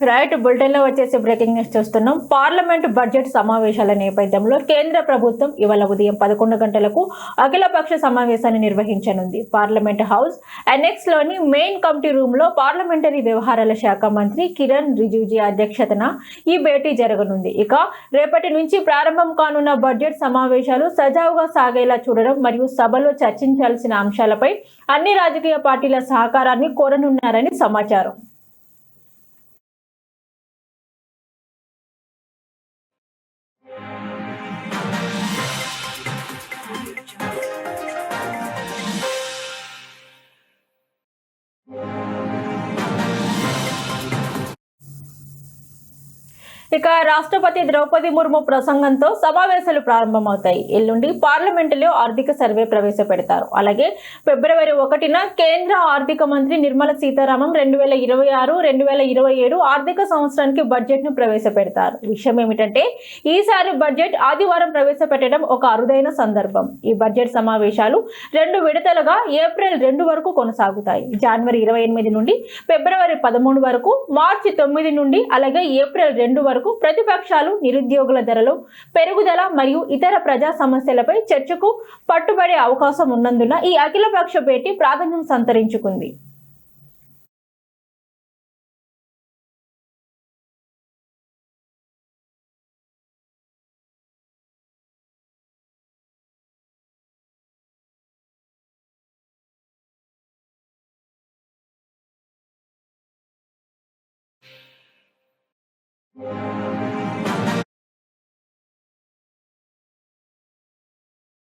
Right బులెటిన్లో వచ్చేసి breaking news చూస్తున్నాం. పార్లమెంట్ బడ్జెట్ సమావేశాల నేపథ్యంలో కేంద్ర ప్రభుత్వం ఇవాళ ఉదయం 11 గంటలకు అఖిలపక్ష సమావేశాన్ని నిర్వహించనుంది. పార్లమెంట్ హౌస్ ఎన్ఎక్స్ లోని మెయిన్ కమిటీ రూమ్ లో పార్లమెంటరీ వ్యవహారాల శాఖ మంత్రి కిరణ్ రిజిజు అధ్యక్షతన ఈ భేటీ జరగనుంది. ఇక రేపటి నుంచి ప్రారంభం కానున్న బడ్జెట్ సమావేశాలు సజావుగా సాగేలా చూడడం మరియు సభలో చర్చించాల్సిన అంశాలపై అన్ని రాజకీయ పార్టీల సహకారాన్ని కోరనున్నారని సమాచారం. ఇక రాష్ట్రపతి ద్రౌపది ముర్ము ప్రసంగంతో సమావేశాలు ప్రారంభమవుతాయి. ఎల్లుండి పార్లమెంటులో ఆర్థిక సర్వే ప్రవేశపెడతారు. అలాగే ఫిబ్రవరి 1న కేంద్ర ఆర్థిక మంత్రి నిర్మలా సీతారామన్ 2026-2027 ఆర్థిక సంవత్సరానికి బడ్జెట్ ను ప్రవేశపెడతారు. విషయం ఏమిటంటే ఈసారి బడ్జెట్ ఆదివారం ప్రవేశపెట్టడం ఒక అరుదైన సందర్భం. ఈ బడ్జెట్ సమావేశాలు 2 విడతలుగా ఏప్రిల్ 2 వరకు కొనసాగుతాయి. జనవరి 28 నుండి ఫిబ్రవరి 13 వరకు, మార్చి 9 నుండి అలాగే ఏప్రిల్ 2 వరకు ప్రతిపక్షాలు నిరుద్యోగుల ధరలు పెరుగుదల మరియు ఇతర ప్రజా సమస్యలపై చర్చకు పట్టుబడే అవకాశం ఉన్నందున ఈ అఖిలపక్ష భేటీ ప్రాధాన్యం సంతరించుకుంది.